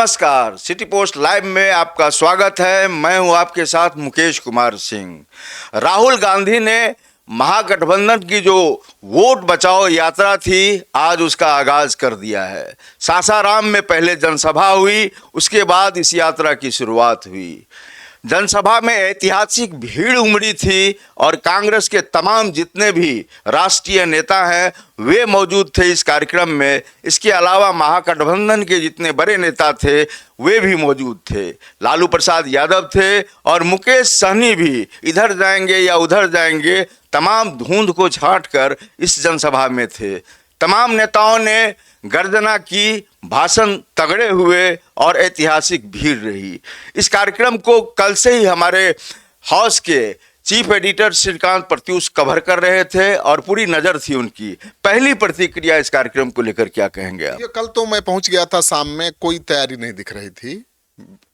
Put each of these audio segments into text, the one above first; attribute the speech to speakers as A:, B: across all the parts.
A: नमस्कार, city post live में आपका स्वागत है। मैं हूं आपके साथ मुकेश कुमार सिंह। राहुल गांधी ने महागठबंधन की जो वोट बचाओ यात्रा थी, आज उसका आगाज कर दिया है। सासाराम में पहले जनसभा हुई, उसके बाद इस यात्रा की शुरुआत हुई। जनसभा में ऐतिहासिक भीड़ उमड़ी थी और कांग्रेस के तमाम जितने भी राष्ट्रीय नेता हैं वे मौजूद थे इस कार्यक्रम में। इसके अलावा महागठबंधन के जितने बड़े नेता थे वे भी मौजूद थे। लालू प्रसाद यादव थे और मुकेश सहनी भी इधर जाएंगे या उधर जाएंगे, तमाम धुंध को छांट कर इस जनसभा में थे। तमाम नेताओं ने गर्जना की, भाषण तगड़े हुए और ऐतिहासिक भीड़ रही। इस कार्यक्रम को कल से ही हमारे हाउस के चीफ एडिटर श्रीकांत प्रत्यूष कवर कर रहे थे और पूरी नज़र थी उनकी। पहली प्रतिक्रिया इस कार्यक्रम को लेकर क्या कहेंगे आप?
B: ये कल तो मैं पहुंच गया था, शाम में कोई तैयारी नहीं दिख रही थी,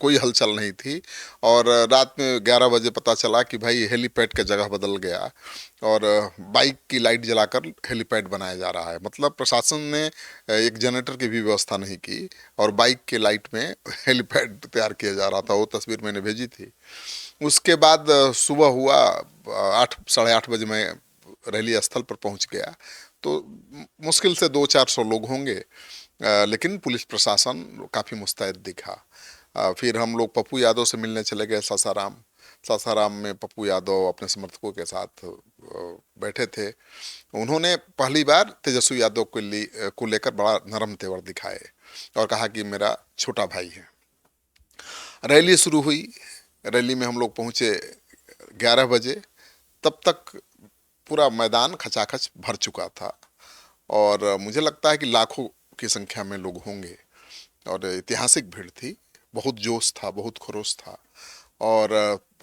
B: कोई हलचल नहीं थी। और रात में 11 बजे पता चला कि भाई हेलीपैड का जगह बदल गया और बाइक की लाइट जलाकर हेलीपैड बनाया जा रहा है। मतलब प्रशासन ने एक जनरेटर की भी व्यवस्था नहीं की और बाइक के लाइट में हेलीपैड तैयार किया जा रहा था। वो तस्वीर मैंने भेजी थी। उसके बाद सुबह हुआ 8 साढ़े 8 बजे मैं रैली स्थल पर पहुंच गया तो मुश्किल से 200-400 लोग होंगे, लेकिन पुलिस प्रशासन काफ़ी मुस्तैद दिखा। फिर हम लोग पप्पू यादव से मिलने चले गए सासाराम में पप्पू यादव अपने समर्थकों के साथ बैठे थे। उन्होंने पहली बार तेजस्वी यादव को लेकर बड़ा नरम तेवर दिखाए और कहा कि मेरा छोटा भाई है। रैली शुरू हुई। रैली में हम लोग पहुँचे 11 बजे। तब तक पूरा मैदान खचाखच भर चुका था और मुझे लगता है कि लाखों की संख्या में लोग होंगे और ऐतिहासिक भीड़ थी। बहुत जोश था, बहुत खरोश था और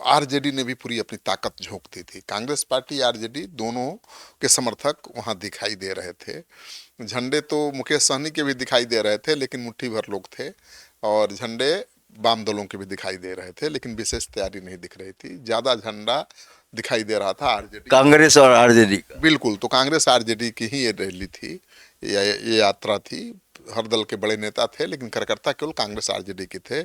B: आरजेडी ने भी पूरी अपनी ताकत झोंक दी थी। कांग्रेस पार्टी, आरजेडी दोनों के समर्थक वहां दिखाई दे रहे थे। झंडे तो मुकेश सहनी के भी दिखाई दे रहे थे, लेकिन मुट्ठी भर लोग थे और झंडे वाम दलों के भी दिखाई दे रहे थे, लेकिन विशेष तैयारी नहीं दिख रही थी। ज़्यादा झंडा दिखाई दे रहा था आरजेडी,
A: कांग्रेस और आरजेडी का।
B: बिल्कुल, तो कांग्रेस आरजेडी की ही ये रैली थी, ये यात्रा थी। हर दल के बड़े नेता थे, लेकिन कार्यकर्ता केवल कांग्रेस आरजेडी के थे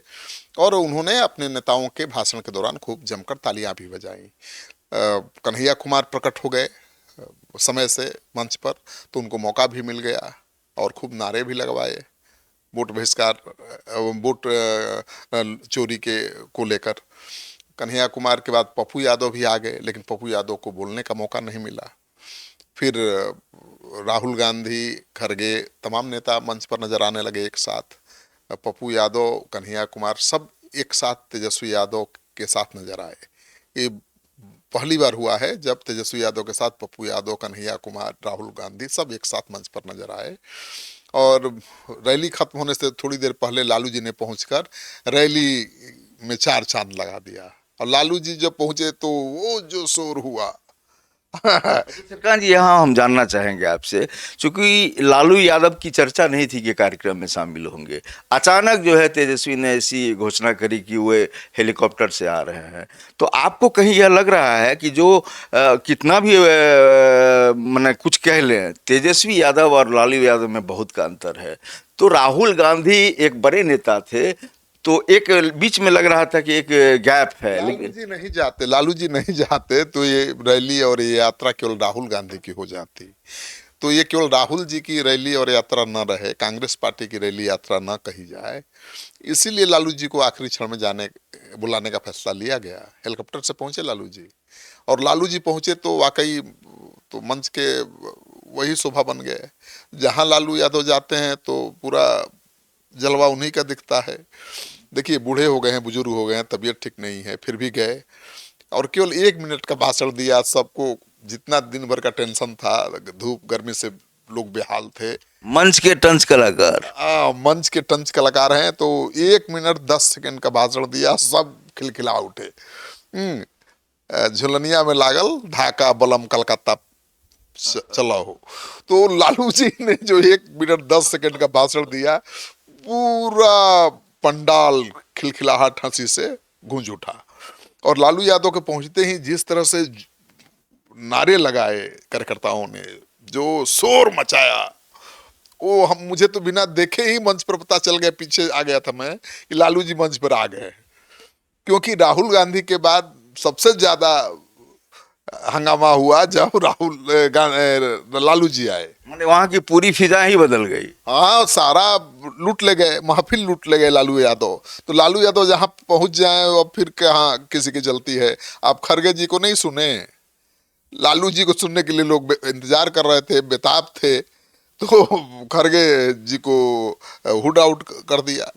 B: और उन्होंने अपने नेताओं के भाषण के दौरान खूब जमकर तालियां भी बजाई। कन्हैया कुमार प्रकट हो गए समय से मंच पर, तो उनको मौका भी मिल गया और खूब नारे भी लगवाए वोट बहिष्कार, वोट चोरी को लेकर। कन्हैया कुमार के बाद पप्पू यादव भी आ गए, लेकिन पप्पू यादव को बोलने का मौका नहीं मिला। फिर राहुल गांधी, खरगे, तमाम नेता मंच पर नजर आने लगे एक साथ। पप्पू यादव, कन्हैया कुमार सब एक साथ तेजस्वी यादव के साथ नजर आए। ये पहली बार हुआ है जब तेजस्वी यादव के साथ पप्पू यादव, कन्हैया कुमार, राहुल गांधी सब एक साथ मंच पर नजर आए। और रैली खत्म होने से थोड़ी देर पहले लालू जी ने पहुंचकर रैली में 4 चांद लगा दिया और लालू जी जब पहुंचे तो वो जो शोर हुआ।
A: सरकार जी, यहाँ हम जानना चाहेंगे आपसे, क्योंकि लालू यादव की चर्चा नहीं थी कि कार्यक्रम में शामिल होंगे। अचानक जो है तेजस्वी ने ऐसी घोषणा करी कि वे हेलीकॉप्टर से आ रहे हैं, तो आपको कहीं यह लग रहा है कि जो कितना भी मैंने कुछ कह लें, तेजस्वी यादव और लालू यादव में बहुत का अंतर है। तो राहुल गांधी एक बड़े नेता थे, तो एक बीच में लग रहा था कि एक गैप है।
B: लालू जी नहीं जाते तो ये रैली और ये यात्रा केवल राहुल गांधी की हो जाती। तो ये केवल राहुल जी की रैली और यात्रा न रहे, कांग्रेस पार्टी की रैली यात्रा न कही जाए, इसीलिए लालू जी को आखिरी क्षण में बुलाने का फैसला लिया गया। हेलीकॉप्टर से पहुंचे लालू जी और लालू जी पहुंचे तो वाकई तो मंच के वही शोभा बन गए। जहां लालू यादव जाते हैं तो पूरा जलवा उन्हीं का दिखता है। देखिए, बूढ़े हो गए हैं, बुजुर्ग हो गए हैं, तबीयत ठीक नहीं है, फिर भी गए और केवल 1 मिनट का भाषण दिया। सबको जितना दिन भर का टेंशन था, धूप गर्मी से लोग बेहाल थे।
A: मंच के टंच कलाकार
B: हैं, तो 1 मिनट 10 सेकंड का भाषण दिया, सब खिलखिला उठे। झुलनिया में लागल ढाका बलम कलकत्ता चला हो। तो लालू जी ने जो 1 मिनट 10 सेकंड का भाषण दिया, पूरा पंडाल खिलखिलाहट हंसी से गूंज उठा और लालू यादव के पहुंचते ही जिस तरह से नारे लगाए कार्यकर्ताओं ने, जो शोर मचाया, वो हम मुझे तो बिना देखे ही मंच पर पता चल गया, पीछे आ गया था मैं कि लालू जी मंच पर आ गए, क्योंकि राहुल गांधी के बाद सबसे ज्यादा हंगामा हुआ जब लालू जी आए।
A: माने वहां की पूरी फिजा ही बदल गई।
B: हाँ, सारा लूट ले गए, महफिल लूट ले गए लालू यादव। तो लालू यादव जहां पहुंच जाए और फिर कहाँ किसी की जलती है। आप खड़गे जी को नहीं सुने, लालू जी को सुनने के लिए लोग इंतजार कर रहे थे, बेताब थे, तो खड़गे जी को हुड आउट कर दिया,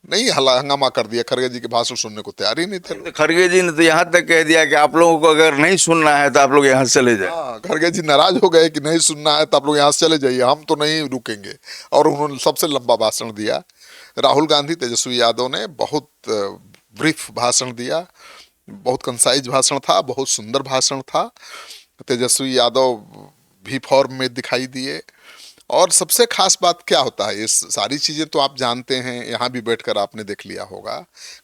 B: नहीं हला हंगामा कर दिया। खड़गे जी के भाषण सुनने को तैयार ही नहीं थे लोग।
A: तो खड़गे जी ने तो यहाँ तक कह दिया कि आप लोगों को अगर नहीं सुनना है तो आप लोग यहाँ से चले जाए।
B: हाँ, खड़गे जी नाराज हो गए कि नहीं सुनना है तो आप लोग यहाँ से चले जाइए, हम तो नहीं रुकेंगे। और उन्होंने सबसे लंबा भाषण दिया। राहुल गांधी, तेजस्वी यादव ने बहुत ब्रीफ भाषण दिया, बहुत कंसाइज भाषण था, बहुत सुंदर भाषण था। तेजस्वी यादव भी फॉर्म में दिखाई दिए। और सबसे खास बात क्या होता है, ये सारी चीज़ें तो आप जानते हैं, यहाँ भी बैठकर आपने देख लिया होगा।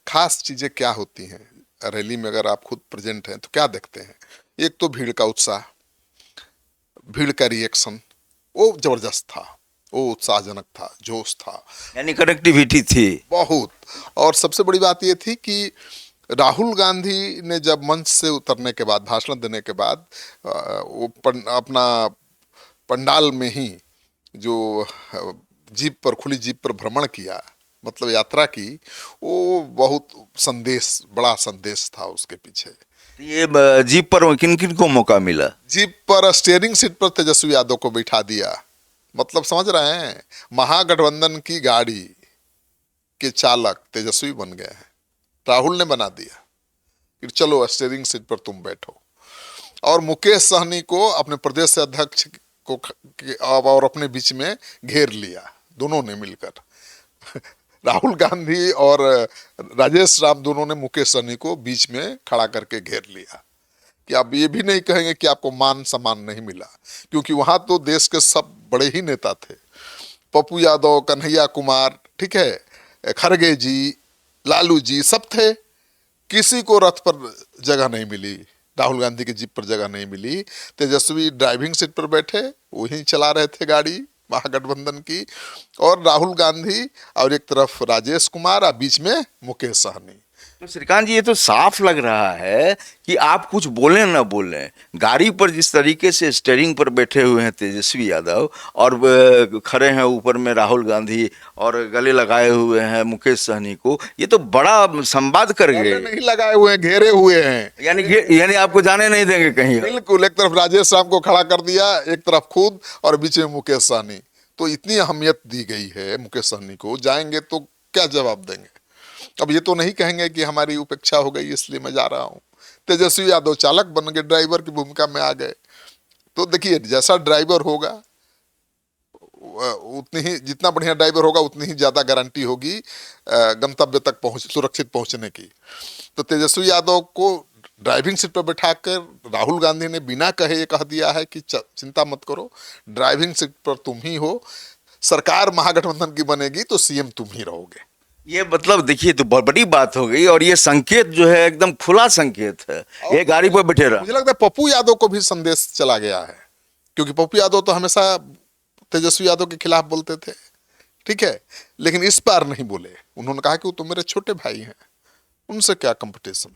B: खास चीज़ें क्या होती हैं रैली में, अगर आप खुद प्रेजेंट हैं तो क्या देखते हैं? एक तो भीड़ का उत्साह, भीड़ का रिएक्शन, वो जबरदस्त था, वो उत्साहजनक था, जोश था,
A: यानी कनेक्टिविटी थी
B: बहुत। और सबसे बड़ी बात ये थी कि राहुल गांधी ने जब मंच से उतरने के बाद, भाषण देने के बाद, वो अपना पंडाल में ही जो जीप पर, खुली जीप पर भ्रमण किया, मतलब यात्रा की, वो बहुत संदेश, बड़ा संदेश था उसके पीछे।
A: ये जीप पर किन किन को मौका मिला?
B: जीप पर स्टीयरिंग सीट पर तेजस्वी यादव को बैठा दिया, मतलब समझ रहे हैं, महागठबंधन की गाड़ी के चालक तेजस्वी बन गए हैं, राहुल ने बना दिया कि चलो स्टीयरिंग सीट पर तुम बैठो। और मुकेश सहनी को अपने प्रदेश अध्यक्ष को और अपने बीच में घेर लिया, दोनों ने मिलकर राहुल गांधी और राजेश राम दोनों ने मुकेश सहनी को बीच में खड़ा करके घेर लिया कि आप ये भी नहीं कहेंगे कि आपको मान सम्मान नहीं मिला, क्योंकि वहां तो देश के सब बड़े ही नेता थे, पप्पू यादव, कन्हैया कुमार, ठीक है, खड़गे जी, लालू जी, सब थे। किसी को रथ पर जगह नहीं मिली, राहुल गांधी की जीप पर जगह नहीं मिली। तेजस्वी ड्राइविंग सीट पर बैठे, वही चला रहे थे गाड़ी महागठबंधन की, और राहुल गांधी और एक तरफ राजेश कुमार और बीच में मुकेश सहनी।
A: तो श्रीकांत जी, ये तो साफ लग रहा है कि आप कुछ बोले ना बोले, गाड़ी पर जिस तरीके से स्टीयरिंग पर बैठे हुए हैं तेजस्वी यादव और खड़े हैं ऊपर में राहुल गांधी और गले लगाए हुए हैं मुकेश सहनी को, ये तो बड़ा संवाद कर गए।
B: नहीं लगाए हुए हैं, घेरे हुए हैं,
A: यानी आपको जाने नहीं देंगे कहीं।
B: बिल्कुल, एक तरफ राजेश राम को खड़ा कर दिया, एक तरफ खुद, और बीच में मुकेश सहनी। तो इतनी अहमियत दी गई है मुकेश सहनी को, जाएंगे तो क्या जवाब देंगे? अब ये तो नहीं कहेंगे कि हमारी उपेक्षा हो गई इसलिए मैं जा रहा हूँ। तेजस्वी यादव चालक बन गए, ड्राइवर की भूमिका में आ गए। तो देखिए, जैसा ड्राइवर होगा उतनी ही, जितना बढ़िया ड्राइवर होगा उतनी ही ज्यादा गारंटी होगी गंतव्य तक सुरक्षित पहुंचने की। तो तेजस्वी यादव को ड्राइविंग सीट पर बैठाकर राहुल गांधी ने बिना कहे ये कह दिया है कि चिंता मत करो, ड्राइविंग सीट पर तुम ही हो, सरकार महागठबंधन की बनेगी तो सीएम तुम ही रहोगे।
A: ये मतलब देखिए, तो बहुत बड़ी बात हो गई, और ये संकेत जो है एकदम खुला संकेत है, ये गाड़ी पर बैठे रहा।
B: मुझे लगता है पप्पू यादव को भी संदेश चला गया है, क्योंकि पप्पू यादव तो हमेशा तेजस्वी यादव के खिलाफ बोलते थे, ठीक है, लेकिन इस बार नहीं बोले। उन्होंने कहा कि वो तो मेरे छोटे भाई हैं, उनसे क्या कंपटीशन।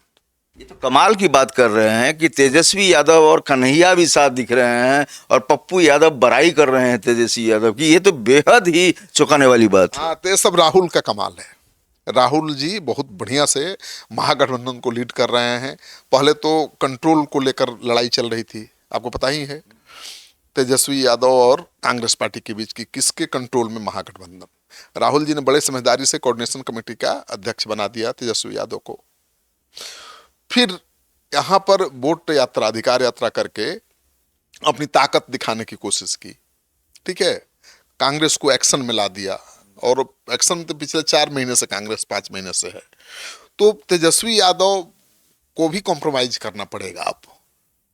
A: ये तो कमाल की बात कर रहे हैं कि तेजस्वी यादव और कन्हैया भी साथ दिख रहे हैं और पप्पू यादव बड़ाई कर रहे हैं तेजस्वी यादव की, ये तो बेहद ही चौंकाने वाली बात है।
B: हाँ, तो ये सब राहुल का कमाल है। राहुल जी बहुत बढ़िया से महागठबंधन को लीड कर रहे हैं। पहले तो कंट्रोल को लेकर लड़ाई चल रही थी, आपको पता ही है, तेजस्वी यादव और कांग्रेस पार्टी के बीच की किसके कंट्रोल में महागठबंधन। राहुल जी ने बड़े समझदारी से कोऑर्डिनेशन कमेटी का अध्यक्ष बना दिया तेजस्वी यादव को। फिर यहाँ पर वोट यात्रा, अधिकार यात्रा करके अपनी ताकत दिखाने की कोशिश की, ठीक है, कांग्रेस को एक्शन में ला दिया। और एक्शन तो पिछले 4 महीने से, कांग्रेस 5 महीने से है। तो तेजस्वी यादव को भी कॉम्प्रोमाइज करना पड़ेगा। आप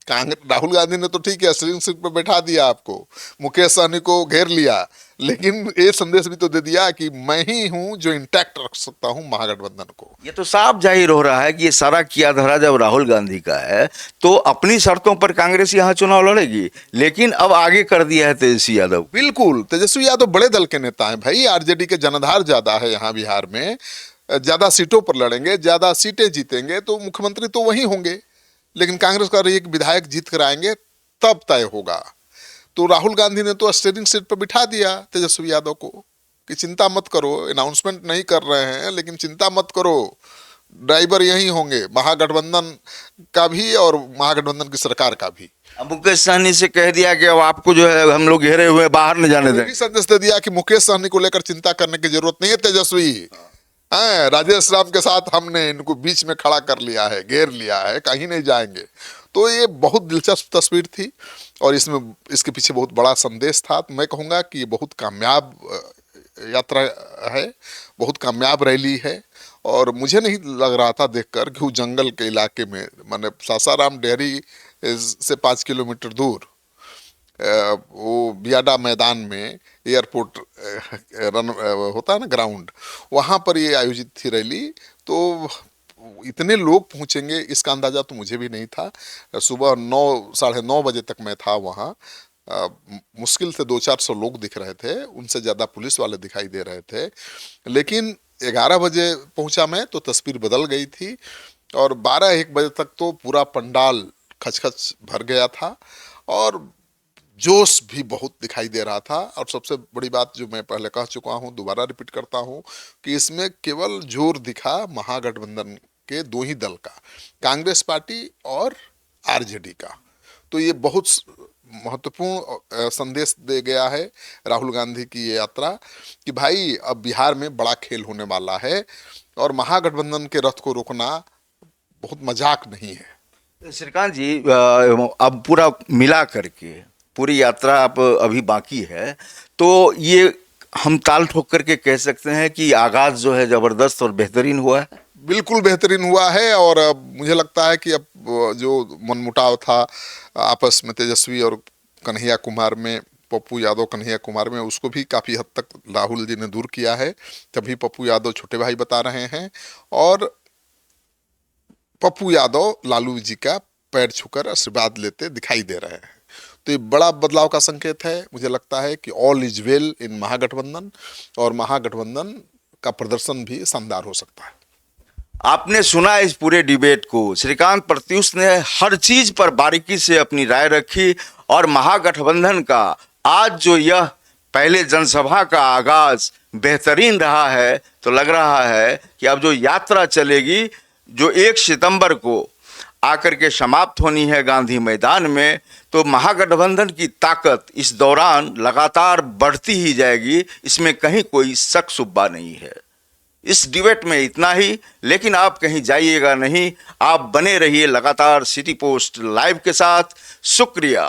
B: कांग्रेस राहुल गांधी ने तो ठीक है स्टीयरिंग सीट पर बैठा दिया आपको, मुकेश सहनी को घेर लिया, लेकिन ये संदेश भी तो दे दिया कि मैं ही हूं जो इंटैक्ट रख सकता हूं महागठबंधन को।
A: ये तो साफ जाहिर हो रहा है कि ये सारा किया धरा जब राहुल गांधी का है तो अपनी शर्तों पर कांग्रेस यहाँ चुनाव लड़ेगी, लेकिन अब आगे कर दिया है तेजस्वी यादव।
B: बिल्कुल, तेजस्वी यादव बड़े दल के नेता हैं भाई, आरजेडी के जनाधार ज्यादा है यहाँ बिहार में, ज्यादा सीटों पर लड़ेंगे, ज्यादा सीटें जीतेंगे तो मुख्यमंत्री तो वही होंगे, लेकिन कांग्रेस का एक विधायक जीत कर आएंगे तब तय होगा। तो राहुल गांधी ने तो स्टीयरिंग सीट पर बिठा दिया तेजस्वी यादव को कि चिंता मत करो, अनाउंसमेंट नहीं कर रहे हैं लेकिन चिंता मत करो, ड्राइवर यही होंगे, महागठबंधन का भी और महागठबंधन की सरकार का भी।
A: अब मुकेश सहनी से कह दिया कि अब आपको जो है हम लोग घेरे हुए बाहर न जाने दें।
B: संदेश दे दिया कि मुकेश सहनी को लेकर चिंता करने की जरूरत नहीं है तेजस्वी, राजेश राम के साथ हमने इनको बीच में खड़ा कर लिया है, घेर लिया है, कहीं नहीं जाएंगे। तो ये बहुत दिलचस्प तस्वीर थी और इसमें इसके पीछे बहुत बड़ा संदेश था। तो मैं कहूँगा कि ये बहुत कामयाब यात्रा है, बहुत कामयाब रैली है और मुझे नहीं लग रहा था देखकर कि वो जंगल के इलाके में, माने सासाराम डेहरी से 5 किलोमीटर दूर वो बियाडा मैदान में एयरपोर्ट रन होता है ना ग्राउंड, वहाँ पर ये आयोजित थी रैली। तो इतने लोग पहुँचेंगे इसका अंदाज़ा तो मुझे भी नहीं था। सुबह 9 साढ़े 9 बजे तक मैं था वहाँ, मुश्किल से 200-400 लोग दिख रहे थे, उनसे ज़्यादा पुलिस वाले दिखाई दे रहे थे, लेकिन 11 बजे पहुँचा मैं तो तस्वीर बदल गई थी और 12-1 बजे तक तो पूरा पंडाल खच भर गया था और जोश भी बहुत दिखाई दे रहा था। और सबसे बड़ी बात जो मैं पहले कह चुका हूँ, दोबारा रिपीट करता हूँ कि इसमें केवल जोर दिखा महागठबंधन के 2 ही दल का, कांग्रेस पार्टी और आरजेडी का। तो ये बहुत महत्वपूर्ण संदेश दे गया है राहुल गांधी की ये यात्रा कि भाई अब बिहार में बड़ा खेल होने वाला है और महागठबंधन के रथ को रोकना बहुत मजाक नहीं है।
A: श्रीकांत जी, अब पूरा मिला करके पूरी यात्रा अब अभी बाकी है, तो ये हम ताल ठोक करके कह सकते हैं कि आगाज जो है जबरदस्त और बेहतरीन हुआ है।
B: बिल्कुल बेहतरीन हुआ है और मुझे लगता है कि अब जो मनमुटाव था आपस में तेजस्वी और कन्हैया कुमार में, पप्पू यादव कन्हैया कुमार में, उसको भी काफ़ी हद तक राहुल जी ने दूर किया है। तभी पप्पू यादव छोटे भाई बता रहे हैं और पप्पू यादव लालू जी का पैर छूकर आशीर्वाद लेते दिखाई दे रहे हैं। तो ये बड़ा बदलाव का संकेत है। मुझे लगता है कि ऑल इज वेल इन महागठबंधन और महागठबंधन का प्रदर्शन भी शानदार हो सकता है।
A: आपने सुना इस पूरे डिबेट को, श्रीकांत प्रत्युष ने हर चीज पर बारीकी से अपनी राय रखी और महागठबंधन का आज जो यह पहले जनसभा का आगाज बेहतरीन रहा है, तो लग रहा है कि अब जो यात्रा चलेगी जो 1 सितंबर को आकर के समाप्त होनी है गांधी मैदान में, तो महागठबंधन की ताकत इस दौरान लगातार बढ़ती ही जाएगी, इसमें कहीं कोई शक शुबा नहीं है। इस डिबेट में इतना ही, लेकिन आप कहीं जाइएगा नहीं, आप बने रहिए लगातार सिटी पोस्ट लाइव के साथ। शुक्रिया।